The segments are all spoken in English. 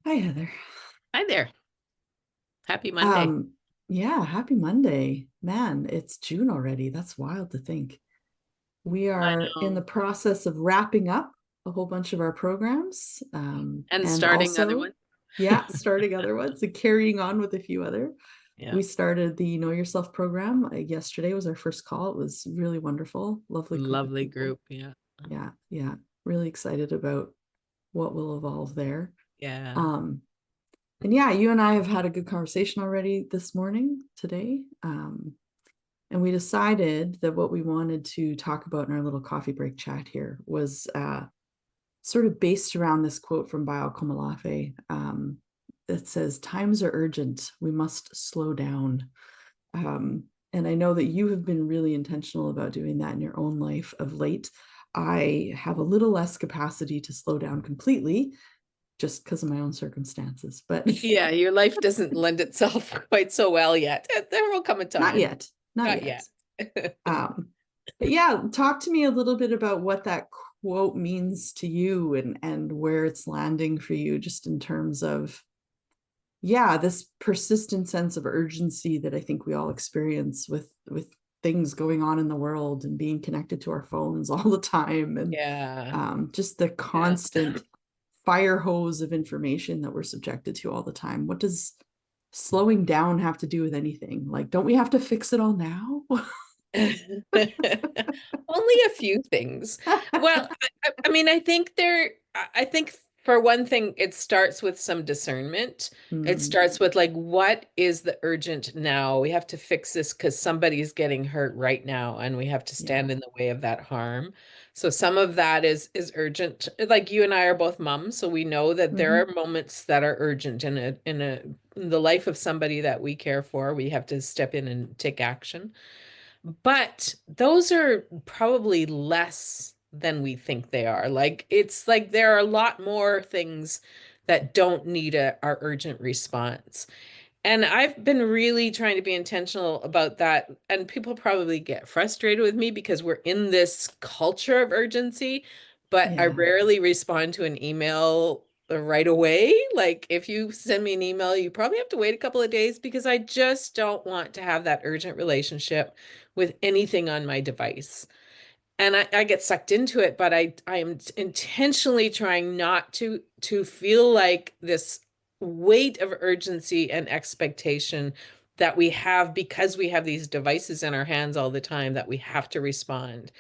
Hi, Heather. Hi there. Happy Monday. Um, yeah, happy Monday. Man, it's June already. That's wild to think. We I are in the know. process of wrapping up a whole bunch of our programs. And And starting other also, one. yeah, starting other ones and carrying on with a few other. Yeah. We started the Know Yourself program. Yesterday was our first call. It was really wonderful. Lovely group of Lovely people. group. Yeah. Yeah, yeah. Really excited about what will evolve there. Yeah. Um, And yeah, you and I have had a good conversation already this morning, today. And we decided that what we wanted to talk about in our little coffee break chat here was sort of based around this quote from Bayo Komolafe that says, "Times are urgent. We must slow down." And I know that you have been really intentional about doing that in your own life of late. I have a little less capacity to slow down completely just because of my own circumstances, but Yeah, your life doesn't lend itself quite so well yet. There will come a not time. yet, not Not yet. yet. Um, but yeah, talk to me a little bit about what that quote means to you and where it's landing for you, just in terms of yeah, this persistent sense of urgency that I think we all experience with things going on in the world and being connected to our phones all the time, and Yeah. just the Yeah. constant fire hose of information that we're subjected to all the time. What does slowing down have to do with anything? Like, don't we have to fix it all now? Only a few things. Well, I mean, I think for one thing, it starts with some discernment. It Hmm. starts with like, what is the urgent now? We have to fix this because somebody's getting hurt right now, and we have to stand Yeah. in the way of that harm. So some of that is urgent. Like you and I are both moms, so we know that there Hmm. are moments that are urgent in the life of somebody that we care for. We have to step in and take action. But those are probably less than we think they are. Like it's like there are a lot more things that don't need our urgent response. And I've been really trying to be intentional about that. And people probably get frustrated with me because we're in this culture of urgency, but I Yeah. rarely respond to an email right away. Like if you send me an email, you probably have to wait a couple of days because I just don't want to have that urgent relationship with anything on my device. And I get sucked into it, but I am intentionally trying not to feel like this weight of urgency and expectation that we have because we have these devices in our hands all the time that we have to respond.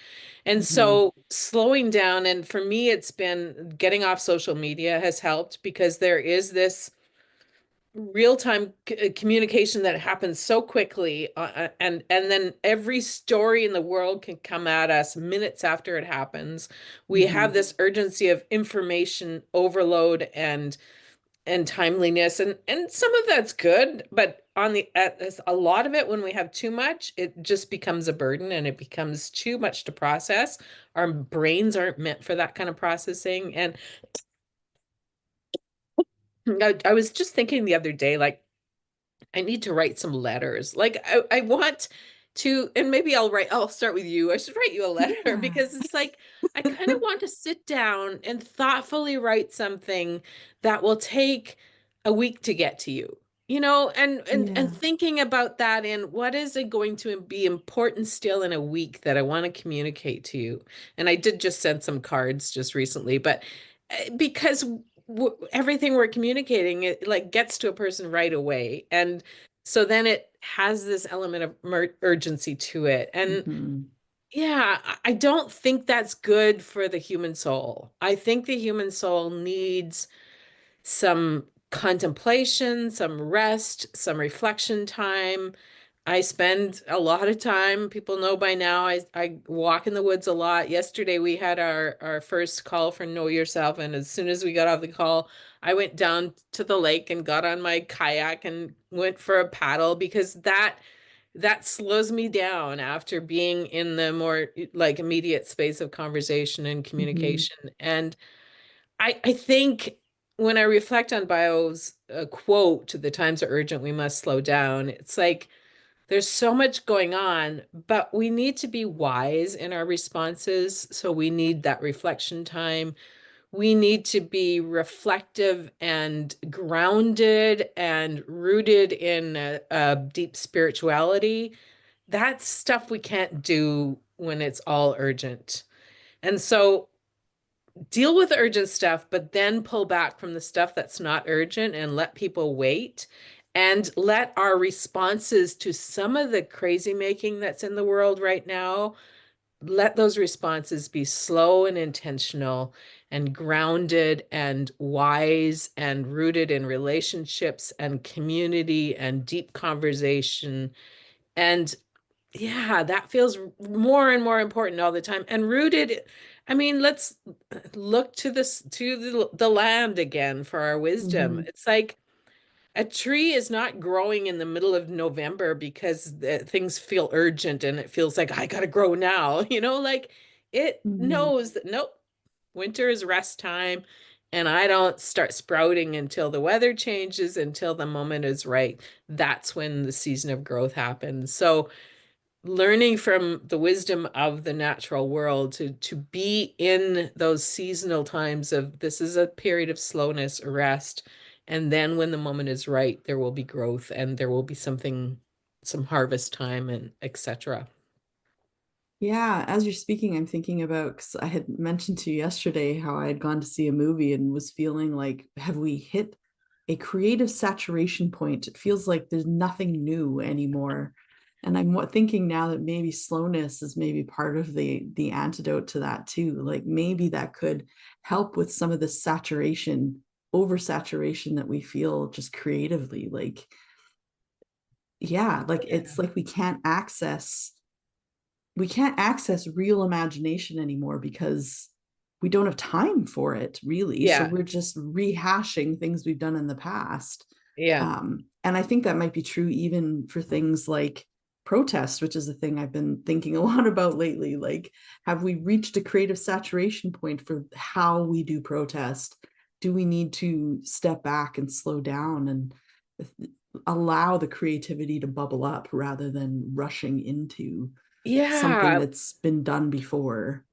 And Hmm. so slowing down, and for me, it's been getting off social media has helped because there is this real-time communication that happens so quickly and then every story in the world can come at us minutes after it happens. We have Hmm. this urgency of information overload and timeliness, and some of that's good, but a lot of it, when we have too much, it just becomes a burden and it becomes too much to process. Our brains aren't meant for that kind of processing. And I was just thinking the other day, like, I need to write some letters. Like I want to, and maybe I'll start with you. I should write you a letter Yeah. because it's like I kind of want to sit down and thoughtfully write something that will take a week to get to you. And Yeah. thinking about that in what is it going to be important still in a week that I want to communicate to you. And I did just send some cards just recently, but because everything we're communicating, it like gets to a person right away, and so then it has this element of urgency to it. And Hmm. yeah, I don't think that's good for the human soul. I think the human soul needs some contemplation, some rest, some reflection time. I spend a lot of time, people know by now, I walk in the woods a lot. Yesterday we had our first call for Know Yourself, and as soon as we got off the call, I went down to the lake and got on my kayak and went for a paddle because that slows me down after being in the more like immediate space of conversation and Hmm. communication. And I think when I reflect on Bio's quote, "The times are urgent, we must slow down," it's like there's so much going on, but we need to be wise in our responses. So we need that reflection time. we need to be reflective and grounded and rooted in a deep spirituality. That's stuff we can't do when it's all urgent. And so deal with urgent stuff, but then pull back from the stuff that's not urgent and let people wait. And let our responses to some of the crazy making that's in the world right now, let those responses be slow and intentional and grounded and wise and rooted in relationships and community and deep conversation. And yeah, that feels more and more important all the time. And rooted, I mean, let's look to the land again for our wisdom. Hmm. It's like a tree is not growing in the middle of November because things feel urgent and it feels like I gotta grow now. Like it Hmm. knows that nope, winter is rest time, and I don't start sprouting until the weather changes, until the moment is right. That's when the season of growth happens. So learning from the wisdom of the natural world to be in those seasonal times of this is a period of slowness, rest, and then when the moment is right, there will be growth and there will be something, some harvest time and etc. Yeah, as you're speaking, I'm thinking about because I had mentioned to you yesterday how I had gone to see a movie and was feeling like, have we hit a creative saturation point? It feels like there's nothing new anymore. And I'm thinking now that maybe slowness is maybe part of the antidote to that too. Like maybe that could help with some of the saturation, oversaturation that we feel just creatively. Like, yeah, like it's like we can't access real imagination anymore because we don't have time for it really, so Yeah, we're just rehashing things we've done in the past. yeah, And I think that might be true even for things like protest, which is a thing I've been thinking a lot about lately. Like, have we reached a creative saturation point for how we do protest? Do we need to step back and slow down and allow the creativity to bubble up rather than rushing into something yeah. that's been done before?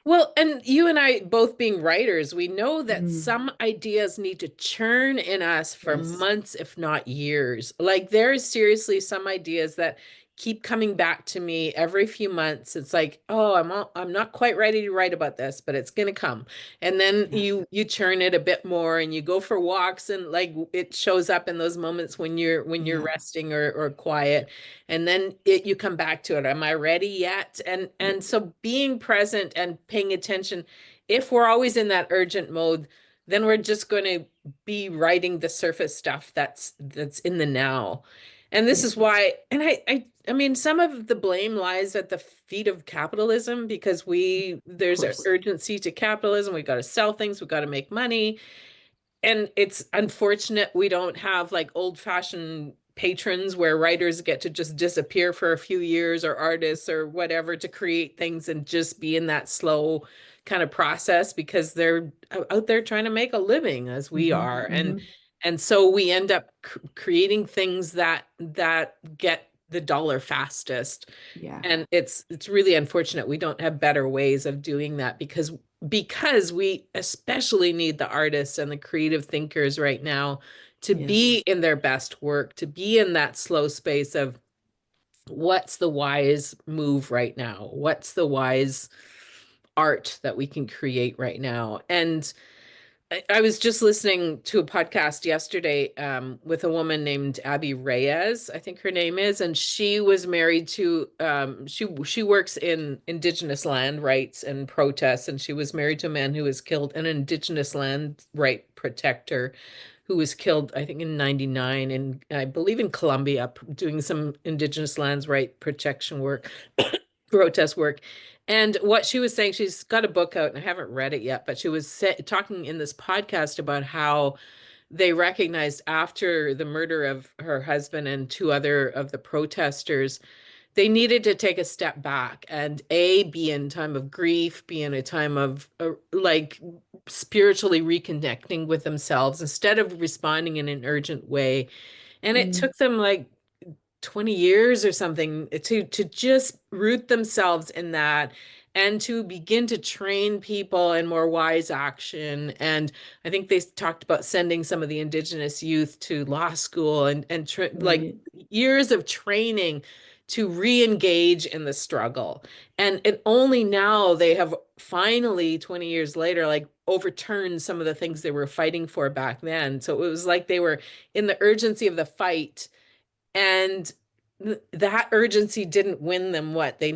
Well, and you and I both being writers, we know that Mm, some ideas need to churn in us for yes. months, if not years. Like there is seriously some ideas that keep coming back to me every few months. It's like, oh, I'm not quite ready to write about this, but it's gonna come. And then Yeah. you churn it a bit more and you go for walks and like it shows up in those moments when you're Yeah. resting or quiet, and then you come back to it. Am I ready yet? and Yeah. and so being present and paying attention. If we're always in that urgent mode, then we're just going to be writing the surface stuff that's in the now. And this Yeah. is why, and I mean, some of the blame lies at the feet of capitalism because Of there's an course. urgency to capitalism. We got to sell things, we got to make money. And it's unfortunate we don't have like old-fashioned patrons where writers get to just disappear for a few years, or artists or whatever, to create things and just be in that slow kind of process because they're out there trying to make a living as we Hmm. are. and Hmm. and so we end up creating things that get the dollar fastest. Yeah. And it's really unfortunate we don't have better ways of doing that because we especially need the artists and the creative thinkers right now to be Yes. in their best work, to be in that slow space of what's the wise move right now? What's the wise art that we can create right now? And I was just listening to a podcast yesterday with a woman named Abby Reyes, I think her name is, and she was married to she works in Indigenous land rights and protests, and she was married to a man who was killed, an Indigenous land right protector who was killed, I think, in '99, and I believe in Colombia, doing some Indigenous lands right protection work, protest work. And what she was saying, she's got a book out and I haven't read it yet, but she was talking in this podcast about how they recognized after the murder of her husband and two other of the protesters, they needed to take a step back and be in time of grief, be in a time of like spiritually reconnecting with themselves instead of responding in an urgent way. And it Mm. took them like 20 years or something to just root themselves in that and to begin to train people in more wise action. And I think they talked about sending some of the Indigenous youth to law school and like Right. years of training to re-engage in the struggle. And only now they have finally, 20 years later, like overturned some of the things they were fighting for back then. So it was like they were in the urgency of the fight, and that urgency didn't win them what they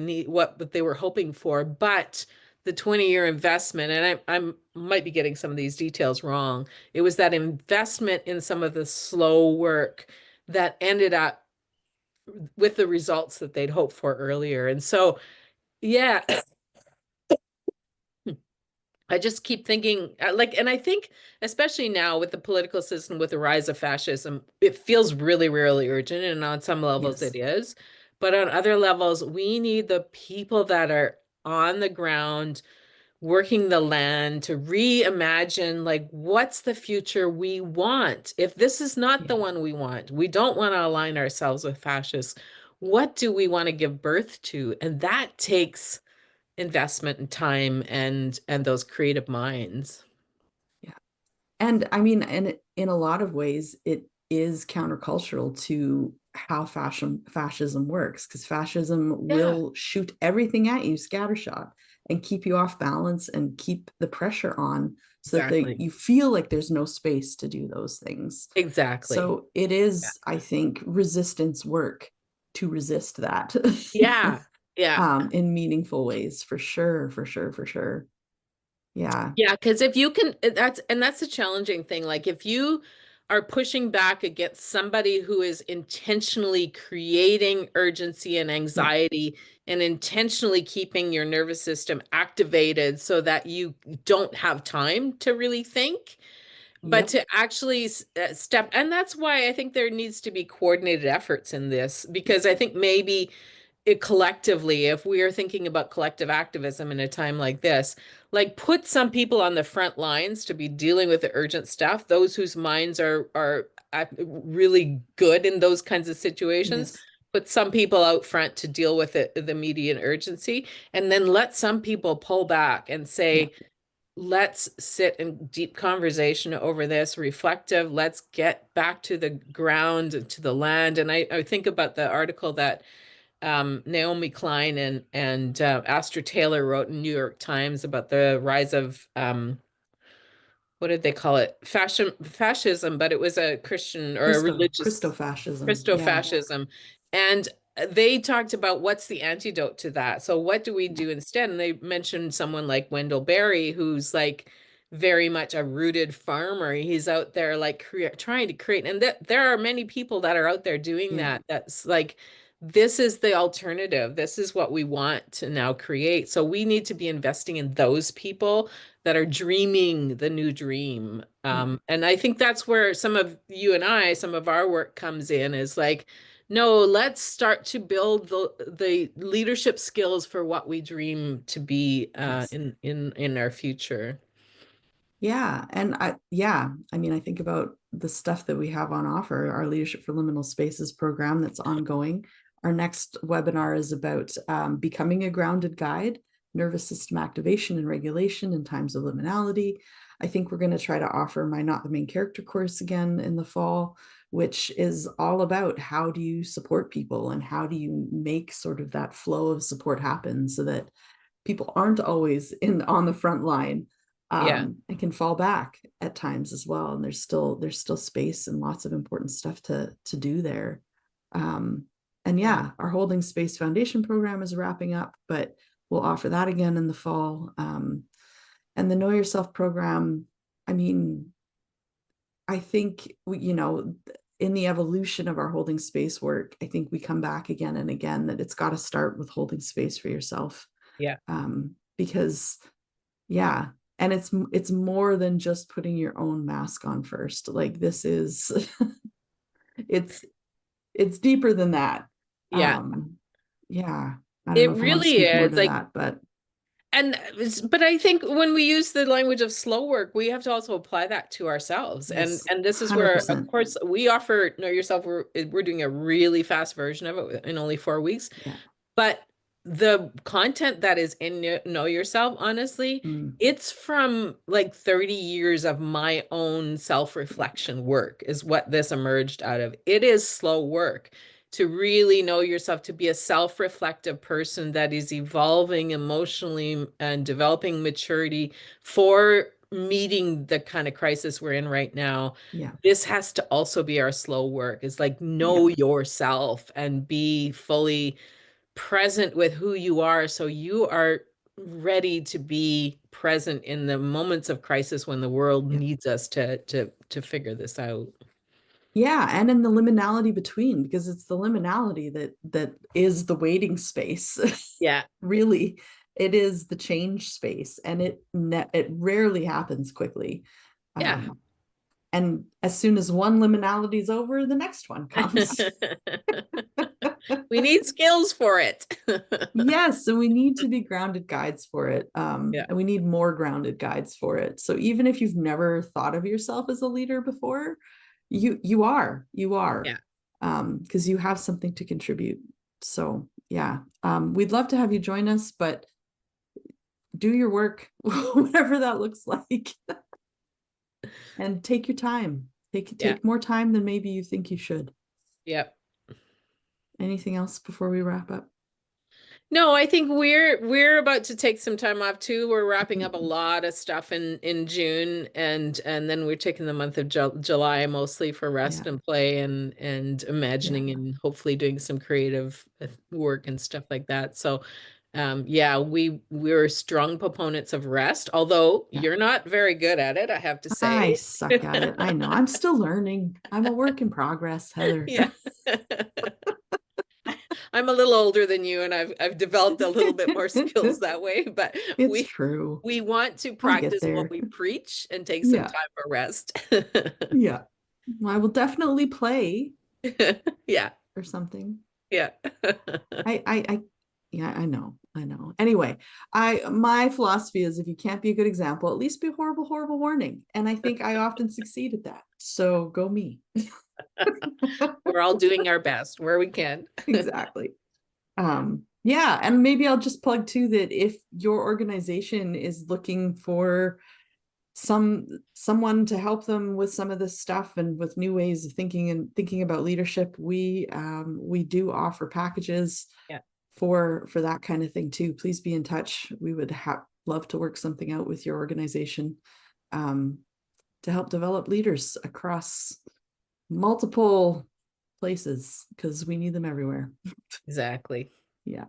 were hoping for. But the 20-year investment, and I might be getting some of these details wrong, it was that investment in some of the slow work that ended up with the results that they'd hoped for earlier. And so, yeah, I just keep thinking, like, and I think, especially now with the political system, with the rise of fascism, it feels really, really urgent. And on some levels, it Yes. is. But on other levels, we need the people that are on the ground working the land to reimagine, like, what's the future we want? If this is not the Yeah. one we want, we don't want to align ourselves with fascists. What do we want to give birth to? And that takes investment and time and those creative minds. Yeah. And I mean, and in a lot of ways, it is countercultural to how fascism works, because fascism Yeah, will shoot everything at you scattershot and keep you off balance and keep the pressure on so that exactly. you feel like there's no space to do those things. Exactly. So it is, I think, resistance work to resist that Yeah. Yeah. in meaningful ways, for sure, for sure, for sure. Yeah. Yeah, because if you can, that's a challenging thing. Like if you are pushing back against somebody who is intentionally creating urgency and Yeah. anxiety and intentionally keeping your nervous system activated so that you don't have time to really think, but Yep. to actually step, and that's why I think there needs to be coordinated efforts in this, Yeah. because I think maybe it collectively, if we are thinking about collective activism in a time like this, like put some people on the front lines to be dealing with the urgent stuff, those whose minds are really good in those kinds of situations. Yes. Put some people out front to deal with it, the immediate urgency, and then let some people pull back and Yeah. say, let's sit in deep conversation over this, reflective. Let's get back to the ground and to the land. And I think about the article that Naomi Klein and Astra Taylor wrote in New York Times about the rise of what did they call it? Fascism, but it was a Christian or a religious Christofascism. Yeah. Christofascism. And they talked about what's the antidote to that. So what do we Yeah. do instead? And they mentioned someone like Wendell Berry, who's like very much a rooted farmer. He's out there like trying to create, and there are many people that are out there doing Yeah. that. That's like, this is the alternative. This is what we want to now create. So we need to be investing in those people that are dreaming the new dream. Yeah. And I think that's where some of you and I, some of our work comes in, is like, no, let's start to build the leadership skills for what we dream to be Yes. in our future. Yeah. And I mean, I think about the stuff that we have on offer, our Leadership for Liminal Spaces program that's ongoing. Our next webinar is about becoming a grounded guide, nervous system activation and regulation in times of liminality. I think we're going to try to offer my Not the Main Character course again in the fall, which is all about how do you support people and how do you make sort of that flow of support happen so that people aren't always in on the front line, Yeah, and can fall back at times as well. And there's still space and lots of important stuff to do there. Um, and yeah, yeah, our Holding Space Foundation program is wrapping up, but we'll offer that again in the fall. And the Know Yourself program, I mean, I think in the evolution of our holding space work, I think we come back again and again that it's got to start with holding space for yourself, yeah, because yeah, and it's more than just putting your own mask on first. Like this is it's it's deeper than that. yeah. Yeah, I don't know It if I want to really speak more is to like, that, but but I think when we use the language of slow work, we have to also apply that to ourselves. And yes, and this is where, of 100%. course, we offer Know Yourself. We're doing a really fast version of it in only 4 weeks. Yeah. But the content that is in Know Yourself, honestly, Mm, it's from like 30 years of my own self-reflection work is what this emerged out of. It is slow work to really know yourself, to be a self-reflective person that is evolving emotionally and developing maturity for meeting the kind of crisis we're in right now. yeah, This has to also be our slow work. It's like yeah, know yourself and be fully present with who you are so you are ready to be present in the moments of crisis when the world yeah. needs us to figure this out. Yeah, and in the liminality between, because it's the liminality that is the waiting space. Yeah. Really, it is the change space, and it rarely happens quickly. Yeah. And as soon as one liminality is over, the next one comes. We need skills for it. Yes, and we need to be grounded guides for it. Yeah. And we need more grounded guides for it. So even if you've never thought of yourself as a leader before, you are, Yeah. because you have something to contribute. So yeah, we'd love to have you join us, but do your work, whatever that looks like, and take your time. Take Yeah. take more time than maybe you think you should. Yeah. Anything else before we wrap up? No, I think we're about to take some time off too. We're wrapping up a Mhm. lot of stuff in June, and then we're taking the month of July mostly for rest Yeah, and play and yeah, imagining and hopefully doing some creative work and stuff like that. So yeah, we're strong proponents of rest, although yeah. you're not very good at it, I have to I say. suck at it. I know. I'm still learning. I'm a work in progress, Heather. Yeah. I'm a little older than you and I've developed a little bit more skills that way, but It's we true. we want to I'll get practice what there. we preach and take some Yeah. time for rest. Yeah. Well, I will definitely play Yeah. or something. Yeah. I yeah, I know. I know. Anyway, my philosophy is if you can't be a good example, at least be a horrible, horrible warning. And I think I often succeed at that. So go me. We're all doing our best where we can. Exactly. Yeah, and maybe I'll just plug too that if your organization is looking for someone to help them with some of this stuff and with new ways of thinking and thinking about leadership, we do offer packages Yeah, for that kind of thing too. Please be in touch. We would love to work something out with your organization, um, to help develop leaders across multiple places because we need them everywhere. exactly. Yeah.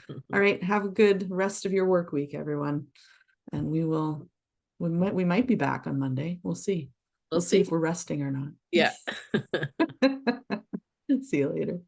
All right. Have a good rest of your work week, everyone. And we might be back on Monday. We'll see. We'll We'll see see. if we're resting or not. Yeah. See you later.